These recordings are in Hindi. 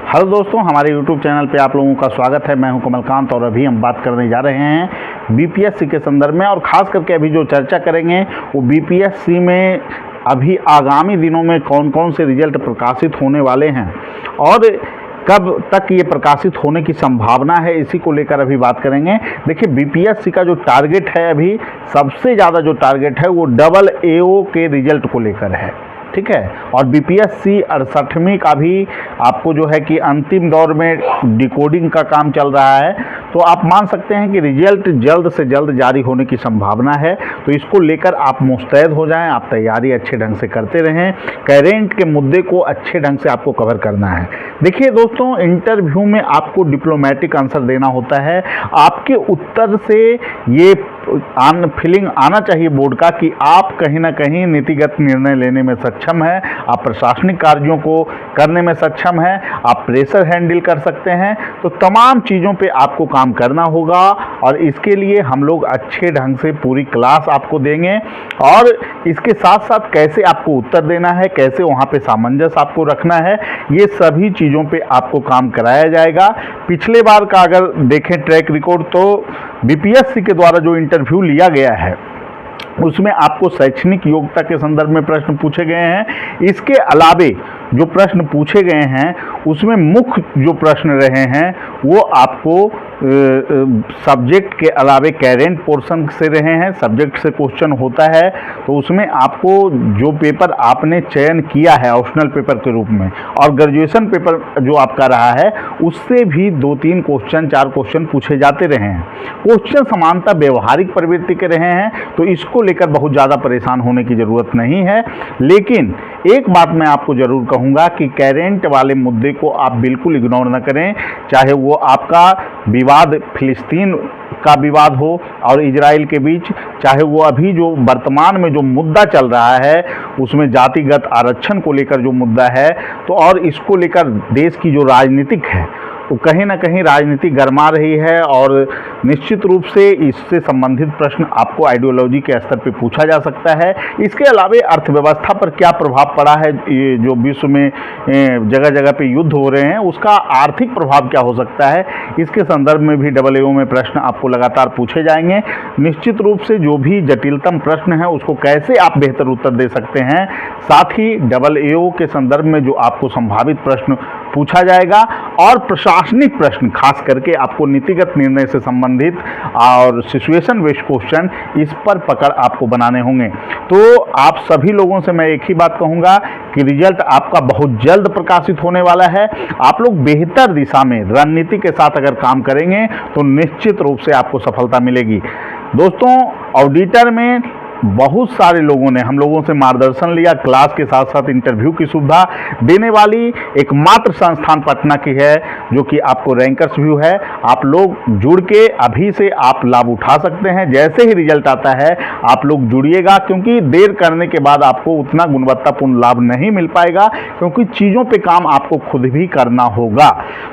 हेलो दोस्तों, हमारे YouTube चैनल पे आप लोगों का स्वागत है। मैं हूं कमलकांत और अभी हम बात करने जा रहे हैं बीपीएससी के संदर्भ में। और ख़ास करके अभी जो चर्चा करेंगे वो बीपीएससी में अभी आगामी दिनों में कौन कौन से रिजल्ट प्रकाशित होने वाले हैं और कब तक ये प्रकाशित होने की संभावना है, इसी को लेकर अभी बात करेंगे। देखिए, बीपीएससी का जो टारगेट है, अभी सबसे ज़्यादा जो टारगेट है वो डबल एओ के रिजल्ट को लेकर है, ठीक है। और बीपीएससी 68वीं का भी आपको जो है कि अंतिम दौर में डिकोडिंग का काम चल रहा है, तो आप मान सकते हैं कि रिजल्ट जल्द से जल्द जारी होने की संभावना है। तो इसको लेकर आप मुस्तैद हो जाएं, आप तैयारी अच्छे ढंग से करते रहें। करेंट के मुद्दे को अच्छे ढंग से आपको कवर करना है। देखिए दोस्तों, इंटरव्यू में आपको डिप्लोमेटिक आंसर देना होता है। आपके उत्तर से ये फीलिंग आना चाहिए बोर्ड का कि आप कहीं ना कहीं नीतिगत निर्णय लेने में सक्षम है, आप प्रशासनिक कार्यों को करने में सक्षम है, आप प्रेशर हैंडल कर सकते हैं। तो तमाम चीज़ों पे आपको काम करना होगा और इसके लिए हम लोग अच्छे ढंग से पूरी क्लास आपको देंगे। और इसके साथ साथ कैसे आपको उत्तर देना है, कैसे वहाँ पे सामंजस्य आपको रखना है, ये सभी चीज़ों पे आपको काम कराया जाएगा। पिछले बार का अगर देखें ट्रैक रिकॉर्ड, तो बीपीएससी के द्वारा जो इंटरव्यू लिया गया है उसमें आपको शैक्षणिक योग्यता के संदर्भ में प्रश्न पूछे गए हैं। इसके अलावे जो प्रश्न पूछे गए हैं उसमें मुख्य जो प्रश्न रहे हैं वो आपको सब्जेक्ट के अलावे करेंट पोर्शन से रहे हैं। सब्जेक्ट से क्वेश्चन होता है, तो उसमें आपको जो पेपर आपने चयन किया है ऑप्शनल पेपर के रूप में, और ग्रेजुएशन पेपर जो आपका रहा है उससे भी 2-3 क्वेश्चन 4 क्वेश्चन पूछे जाते रहे हैं। क्वेश्चन समानता व्यवहारिक प्रवृत्ति के रहे हैं, तो इसको लेकर बहुत ज़्यादा परेशान होने की ज़रूरत नहीं है। लेकिन एक बात मैं आपको ज़रूर कहूँगा कि करेंट वाले मुद्दे को आप बिल्कुल इग्नोर न करें, चाहे वो आपका विवाद फिलिस्तीन का विवाद हो और इजराइल के बीच, चाहे वो अभी जो वर्तमान में जो मुद्दा चल रहा है उसमें जातिगत आरक्षण को लेकर जो मुद्दा है, तो और इसको लेकर देश की जो राजनीतिक है तो कहीं ना कहीं राजनीति गरमा रही है। और निश्चित रूप से इससे संबंधित प्रश्न आपको आइडियोलॉजी के स्तर पे पूछा जा सकता है। इसके अलावे अर्थव्यवस्था पर क्या प्रभाव पड़ा है, ये जो विश्व में जगह जगह पे युद्ध हो रहे हैं उसका आर्थिक प्रभाव क्या हो सकता है, इसके संदर्भ में भी डबल एओ में प्रश्न आपको लगातार पूछे जाएंगे। निश्चित रूप से जो भी जटिलतम प्रश्न है उसको कैसे आप बेहतर उत्तर दे सकते हैं, साथ ही डबल एओ के संदर्भ में जो आपको संभावित प्रश्न पूछा जाएगा और प्रशासनिक प्रश्न खास करके आपको नीतिगत निर्णय से संबंधित और सिचुएशन बेस्ड क्वेश्चन, इस पर पकड़ आपको बनाने होंगे। तो आप सभी लोगों से मैं एक ही बात कहूँगा कि रिजल्ट आपका बहुत जल्द प्रकाशित होने वाला है। आप लोग बेहतर दिशा में रणनीति के साथ अगर काम करेंगे तो निश्चित रूप से आपको सफलता मिलेगी। दोस्तों, ऑडिटर में बहुत सारे लोगों ने हम लोगों से मार्गदर्शन लिया। क्लास के साथ साथ इंटरव्यू की सुविधा देने वाली एकमात्र संस्थान पटना की है, जो कि आपको रैंकर्स व्यू है। आप लोग जुड़ के अभी से आप लाभ उठा सकते हैं। जैसे ही रिजल्ट आता है आप लोग जुड़िएगा, क्योंकि देर करने के बाद आपको उतना गुणवत्तापूर्ण लाभ नहीं मिल पाएगा, क्योंकि चीज़ों पे काम आपको खुद भी करना होगा।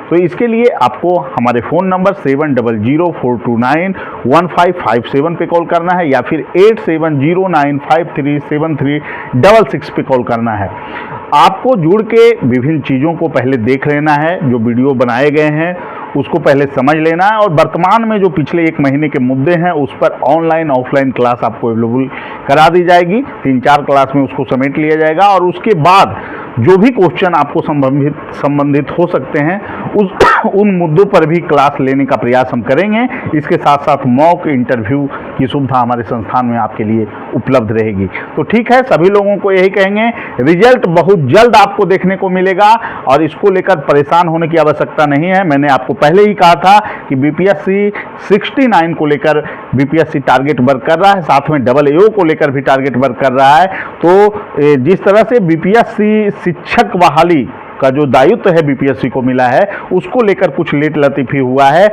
तो इसके लिए आपको हमारे फ़ोन नंबर 7004291557 पे कॉल करना है या फिर 8709537366 पे कॉल करना है। आपको जुड़ के विभिन्न चीज़ों को पहले देख लेना है, जो वीडियो बनाए गए हैं उसको पहले समझ लेना है, और वर्तमान में जो पिछले 1 महीने के मुद्दे हैं उस पर ऑनलाइन ऑफलाइन क्लास आपको अवेलेबल करा दी जाएगी। 3-4 क्लास में उसको समेट लिया जाएगा और उसके बाद जो भी क्वेश्चन आपको संबंधित हो सकते हैं उन मुद्दों पर भी क्लास लेने का प्रयास हम करेंगे। इसके साथ साथ मॉक इंटरव्यू की सुविधा हमारे संस्थान में आपके लिए उपलब्ध रहेगी। तो ठीक है, सभी लोगों को यही कहेंगे, रिजल्ट बहुत जल्द आपको देखने को मिलेगा और इसको लेकर परेशान होने की आवश्यकता नहीं है। मैंने आपको पहले ही कहा था कि बीपीएससी 69 को लेकर बीपीएससी टारगेट वर्क कर रहा है, साथ में डबल एओ को लेकर भी टारगेट वर्क कर रहा है। तो जिस तरह से बीपीएससी शिक्षक बहाली का जो दायित्व है बीपीएससी को मिला है, उसको लेकर कुछ लेट लतीफ़ी हुआ है।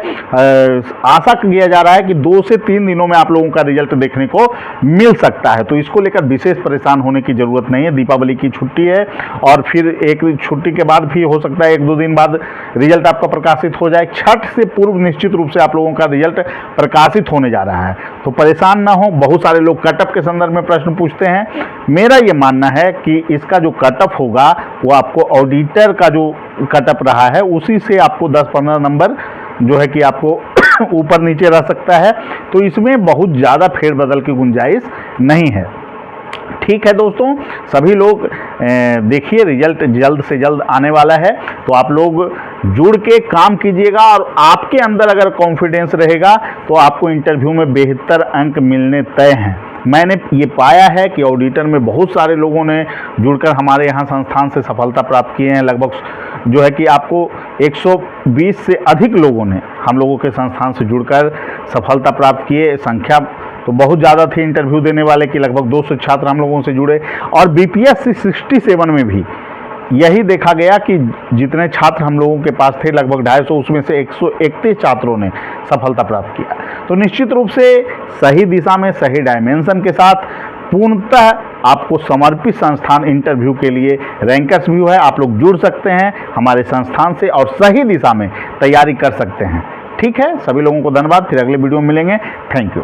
आशा किया जा रहा है कि 2 से 3 दिनों में आप लोगों का रिजल्ट देखने को मिल सकता है। तो इसको लेकर विशेष परेशान होने की ज़रूरत नहीं है। दीपावली की छुट्टी है और फिर एक छुट्टी के बाद भी हो सकता है 1-2 दिन बाद रिजल्ट आपका प्रकाशित हो जाए। छठ से पूर्व निश्चित रूप से आप लोगों का रिजल्ट प्रकाशित होने जा रहा है, तो परेशान ना हो। बहुत सारे लोग कटअप के संदर्भ में प्रश्न पूछते हैं। मेरा ये मानना है कि इसका जो कटअप होगा वो आपको ऑडिटर का जो कटअप रहा है उसी से आपको 10-15 नंबर जो है कि आपको ऊपर नीचे रह सकता है। तो इसमें बहुत ज़्यादा फेरबदल की गुंजाइश नहीं है। ठीक है दोस्तों, सभी लोग देखिए रिजल्ट जल्द से जल्द आने वाला है, तो आप लोग जुड़ के काम कीजिएगा और आपके अंदर अगर कॉन्फिडेंस रहेगा तो आपको इंटरव्यू में बेहतर अंक मिलने तय हैं। मैंने ये पाया है कि ऑडिटर में बहुत सारे लोगों ने जुड़कर हमारे यहाँ संस्थान से सफलता प्राप्त किए हैं। लगभग जो है कि आपको 120 से अधिक लोगों ने हम लोगों के संस्थान से जुड़कर सफलता प्राप्त किए। संख्या तो बहुत ज़्यादा थी इंटरव्यू देने वाले की, लगभग 200 छात्र हम लोगों से जुड़े। और बीपीएससी 67 में भी यही देखा गया कि जितने छात्र हम लोगों के पास थे लगभग 250, उसमें से 131 छात्रों ने सफलता प्राप्त किया। तो निश्चित रूप से सही दिशा में सही डायमेंशन के साथ पूर्णतः आपको समर्पित संस्थान इंटरव्यू के लिए रैंकर्स व्यू है। आप लोग जुड़ सकते हैं हमारे संस्थान से और सही दिशा में तैयारी कर सकते हैं। ठीक है, सभी लोगों को धन्यवाद। फिर अगले वीडियो में मिलेंगे। Thank you.